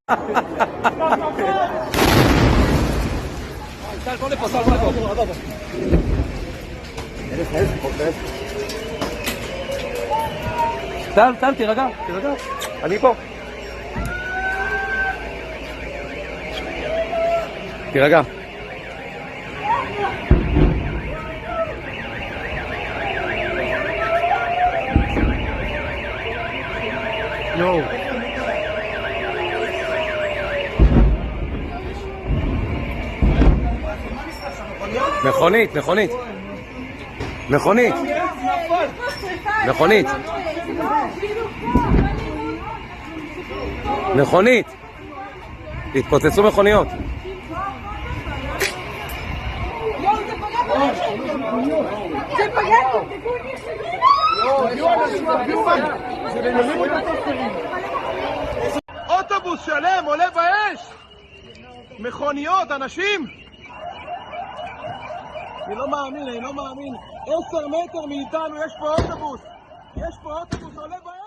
Sal, ponle posal, flaco. Sal, תירגע. אני פה. תירגע. יואו. מכונית. התפוצצו מכוניות. אוטובוס שלם עולה באש, מכוניות, אנשים. אני לא מאמין, 10 מטר מאיתנו יש פה אוטובוס עולה באש.